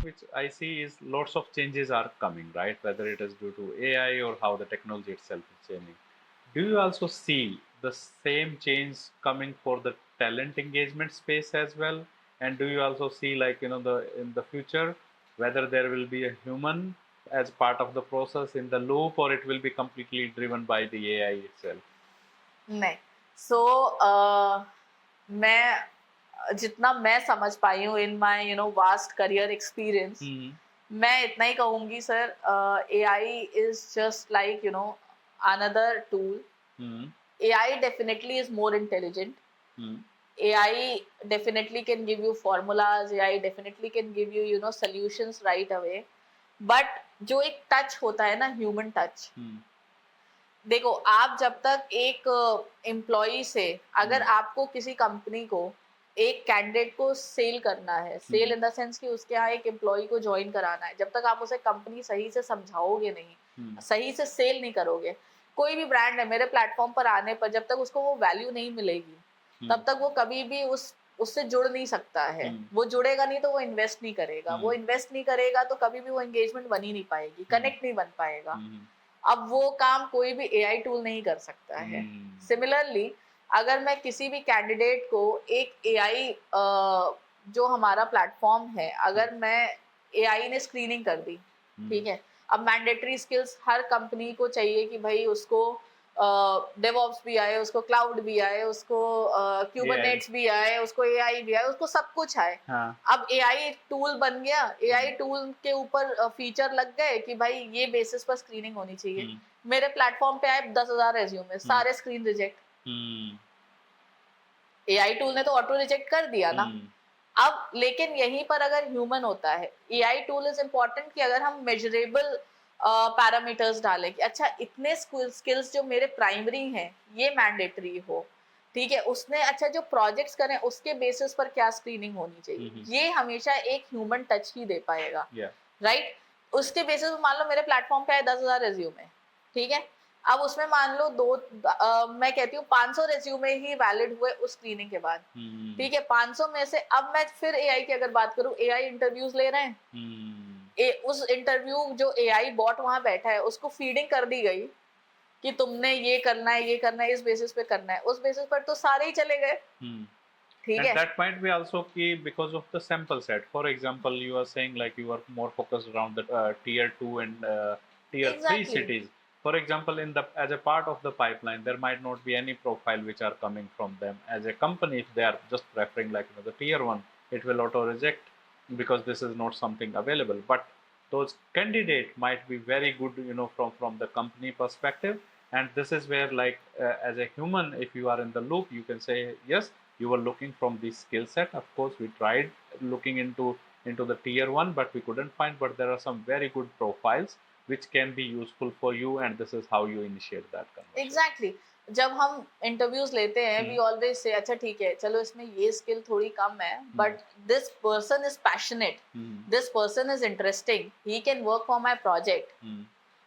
which I see is lots of changes are coming, right? Whether it is due to AI or how the technology itself is changing. Do you also see the same change coming for the talent engagement space as well? And do you also see, like, the in the future, whether there will be a human as part of the process in the loop, or it will be completely driven by the AI itself? नहीं. So मैं जितना मैं समझ पाई हूँ in my vast career experience, मैं इतना ही कहूंगी sir, AI is just like another tool. AI definitely is more intelligent. AI definitely can give you formulas. AI definitely can give you solutions right away. But जो एक touch होता है ना, human touch, देखो आप जब तक एक एम्प्लॉई से, अगर आपको किसी कंपनी को एक कैंडिडेट को सेल करना है, सेल इन द सेंस कि उसके यहाँ एक एम्प्लॉई को ज्वाइन कराना है, जब तक आप उसे कंपनी सही से समझाओगे नहीं, सही से सेल नहीं करोगे, कोई भी ब्रांड है मेरे प्लेटफॉर्म पर आने पर जब तक उसको वो वैल्यू नहीं मिलेगी तब तक वो कभी भी उससे जुड़ नहीं सकता है. वो जुड़ेगा नहीं तो वो इन्वेस्ट नहीं करेगा, वो इन्वेस्ट नहीं करेगा तो कभी भी वो एंगेजमेंट बन ही नहीं पाएगी, कनेक्ट नहीं बन पाएगा. अब वो काम कोई भी AI टूल नहीं कर सकता है. सिमिलरली अगर मैं किसी भी कैंडिडेट को एक AI जो हमारा प्लेटफॉर्म है, अगर मैं AI ने स्क्रीनिंग कर दी, ठीक है, अब मैंडेटरी स्किल्स हर कंपनी को चाहिए कि भाई उसको डेवऑप्स भी आए, उसको क्लाउड भी आए, उसको क्यूबरनेट्स भी आए, उसको AI भी आए, उसको सब कुछ आए. अब AI टूल बन गया, AI टूल के ऊपर फीचर लग गए कि भाई ये बेसिस पर स्क्रीनिंग होनी चाहिए. मेरे प्लेटफॉर्म पे आए 10,000 रेज्यूमे, सारे स्क्रीन रिजेक्ट. AI टूल ने तो ऑटो रिजेक्ट कर दिया ना. अब लेकिन यहीं पर अगर ह्यूमन होता है, AI टूल इज इम्पोर्टेंट कि अगर हम मेजरेबल पैरामीटर्स डालें कि अच्छा इतने स्किल्स जो मेरे प्राइमरी हैं ये मैंडेटरी हो, ठीक है, उसने अच्छा जो प्रोजेक्ट्स करें उसके बेसिस पर क्या स्क्रीनिंग होनी चाहिए, ये हमेशा एक ह्यूमन टच ही दे पाएगा, राइट. उसके बेसिस पर मान लो मेरे प्लेटफॉर्म पे आए 10,000 रेज्यूमे, ठीक है, अब उसमें मान लो मैं कहती हूँ 500 रेज्यूमे ही वैलिड हुए उस स्क्रीनिंग के बाद, ठीक है, 500 में से अब मैं फिर AI की अगर बात करूँ, AI इंटरव्यूज ले रहे हैं, उस इंटरव्यू जो AI बॉट वहां बैठा है उसको फीडिंग कर दी गई कि तुमने ये करना है, ये करना है, इस बेसिस पे करना है, उस बेसिस पर तो सारे ही चले गए. ठीक है. And that might be also key because of the sample set. For example, you are saying like you are more focused around the tier 2 and tier 3 cities. For example, in the as a part of the pipeline, there might not be any profile which are coming from them. As a company, if they are just preferring like the tier 1, it will auto reject because this is not something available. But those candidate might be very good, from the company perspective. And this is where, like, as a human, if you are in the loop, you can say yes, you were looking from this skill set. Of course, we tried looking into the tier 1, but we couldn't find. But there are some very good profiles which can be useful for you, and this is how you initiate that conversation. Exactly. जब हम interviews लेते हैं, we always say अच्छा ठीक है, चलो इसमें ये स्किल थोड़ी कम है, but this person is passionate, this person is interesting, he can work for my project.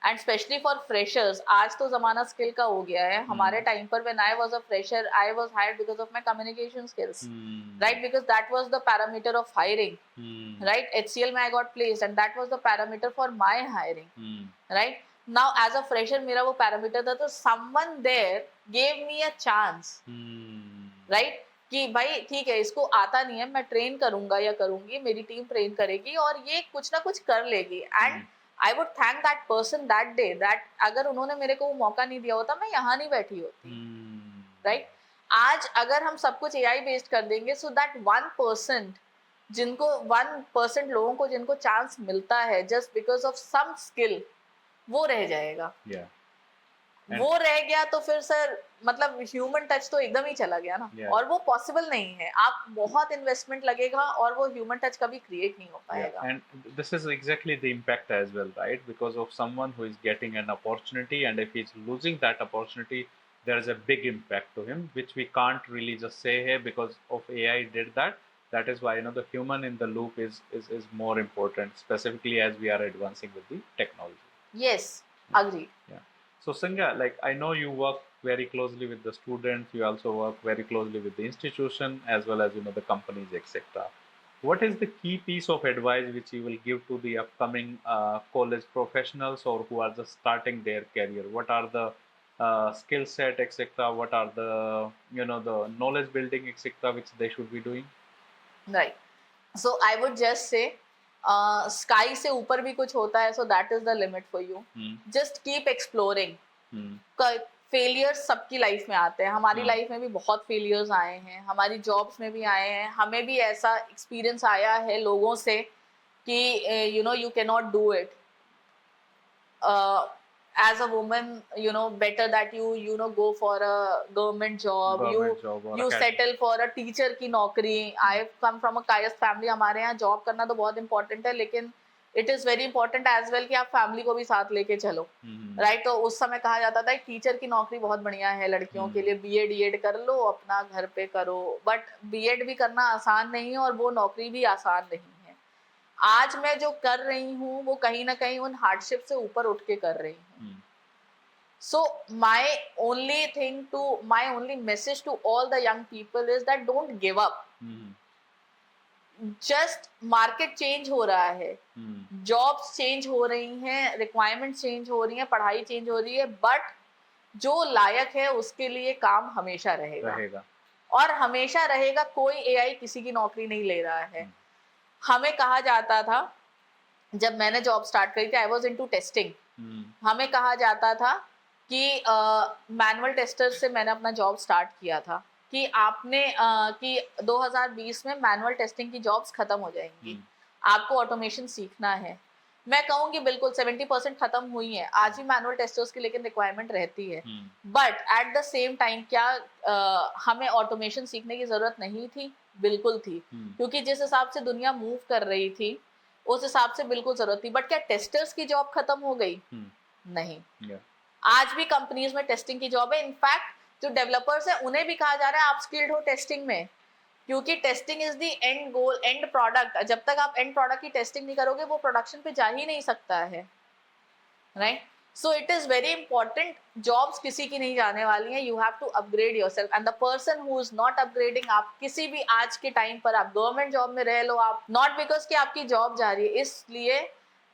And specially for freshers, आज तो जमाना स्किल का हो गया है. हमारे टाइम पर when I was a fresher, I was hired because of my communication skills, right, because that was the parameter of hiring, right. HCL में I got placed and that was the parameter for my hiring, right. Now as a fresher मेरा वो parameter था, तो someone there gave me a chance, right, कि भाई ठीक है इसको आता नहीं है, मैं ट्रेन करूंगा या करूंगी, मेरी टीम ट्रेन करेगी और ये कुछ ना कुछ कर लेगी. And I would thank that person that day, that अगर उन्होंने मेरे को वो मौका नहीं दिया होता मैं यहाँ नहीं बैठी होती, राइट. आज अगर हम सब कुछ AI बेस्ड कर देंगे, सो दैट 1% जिनको 1% लोगों को जिनको चांस मिलता है just because of some skill, वो रह जाएगा. वो रह गया तो फिर सर मतलब ह्यूमन टच तो एकदम ही चला गया ना. और वो पॉसिबल नहीं है, आप बहुत इन्वेस्टमेंट लगेगा और वो ह्यूमन टच कभी क्रिएट नहीं हो पाएगा. And this is exactly the impact as well, right? Because of someone who is getting an opportunity, and if he's losing that opportunity, there is a big impact to him, which we can't really just say here because of AI did that. That is why the human in the loop is more important, specifically as we are advancing with the technology. Yes, agreed. Yeah. So Sangha, like I know you work very closely with the students, you also work very closely with the institution as well as the companies, etc. What is the key piece of advice which you will give to the upcoming college professionals or who are just starting their career? What are the skill set, etc.? What are the the knowledge building, etc., which they should be doing? Right. So I would just say, sky से ऊपर भी कुछ होता है, so that is the limit for you. Just keep exploring. Failures सबकी life में आते हैं, हमारी लाइफ में भी बहुत फेलियर्स आए हैं, हमारी जॉब्स में भी आए हैं, हमें भी ऐसा एक्सपीरियंस आया है लोगों से कि you cannot do it. As a woman, better that you go for a government job, you settle for a teacher की नौकरी. I come from a Kayastha family, हमारे यहाँ जॉब करना तो बहुत important है, लेकिन it is very important as well कि आप फैमिली को भी साथ लेके चलो, राइट? तो उस समय कहा जाता था टीचर की नौकरी बहुत बढ़िया है लड़कियों के लिए, बीएड कर लो, अपना घर पे करो. बट बीएड भी करना आसान नहीं है और वो नौकरी भी आसान नहीं है. आज मैं जो कर रही हूँ वो कहीं ना कहीं उन हार्डशिप से ऊपर उठ के कर रही हूँ. So my only message to all the young people is that don't give up. Just market change हो रहा है, जॉब्स चेंज हो रही हैं, रिक्वायरमेंट चेंज हो रही हैं, पढ़ाई चेंज हो रही है, बट जो लायक है उसके लिए काम हमेशा रहेगा. और हमेशा रहेगा. कोई एआई किसी की नौकरी नहीं ले रहा है. हमें कहा जाता था, जब मैंने जॉब स्टार्ट करी थी, आई वाज इनटू टेस्टिंग, हमें कहा जाता था कि मैनुअल टेस्टर से मैंने अपना जॉब स्टार्ट किया था कि आपने कि 2020 में मैनुअल टेस्टिंग की जॉब्स खत्म हो जाएंगी, आपको ऑटोमेशन सीखना है. मैं कहूँगी बिल्कुल 70% खत्म हुई है आज भी मैनुअल टेस्टर्स की, लेकिन रिक्वायरमेंट रहती है. But at the same time क्या हमें ऑटोमेशन सीखने की जरूरत नहीं थी? बिल्कुल थी, क्योंकि जिस हिसाब से दुनिया मूव कर रही थी उस हिसाब से बिल्कुल जरूरत थी. बट क्या टेस्टर्स की जॉब खत्म हो गई? नहीं. आज भी कंपनीज में टेस्टिंग की जॉब है. इनफैक्ट जो डेवलपर्स है उन्हें भी कहा जा रहा है आप स्किल्ड हो टेस्टिंग में, क्योंकि testing is the end goal, and product. जब तक आप एंड प्रोडक्ट की टेस्टिंग नहीं करोगे वो प्रोडक्शन पे जा ही नहीं सकता है, right? So it is very important. Jobs किसी की नहीं जाने वाली हैं. You have to upgrade yourself, and the person who is not upgrading, आप किसी भी आज के टाइम पर आप गवर्नमेंट जॉब में रह लो, आप नॉट बिकॉज कि आपकी जॉब जा रही है, इसलिए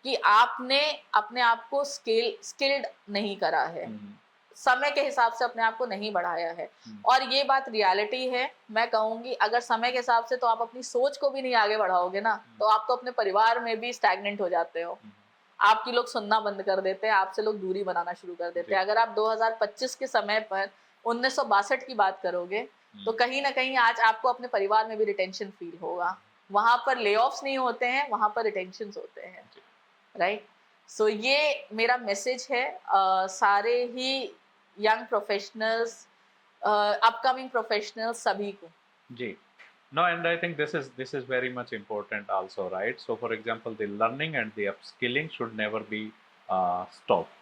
कि आपने अपने आप को स्किल्ड नहीं करा है, समय के हिसाब से अपने आप को नहीं बढ़ाया है. और ये बात रियलिटी है. मैं कहूंगी अगर समय के हिसाब से तो आप अपनी सोच को भी नहीं आगे बढ़ाओगे ना, तो आप तो अपने परिवार में भी स्टैग्नेंट हो जाते हो. आपकी लोग सुनना बंद कर देते हैं, आपसे लोग दूरी बनाना शुरू कर देते हैं. अगर आप 2025 के समय पर 1962 की बात करोगे तो कहीं ना कहीं आज आपको अपने परिवार में भी रिटेंशन फील होगा. वहां पर ले ऑफ्स नहीं होते हैं, वहां पर रिटेंशन होते हैं, राइट? सो ये मेरा मैसेज है सारे ही यंग प्रोफेशनल्स, अपकमिंग प्रोफेशनल्स सभी को. जी. No, and I think this is very much important also, right? So for example, the learning and the upskilling should never be stopped.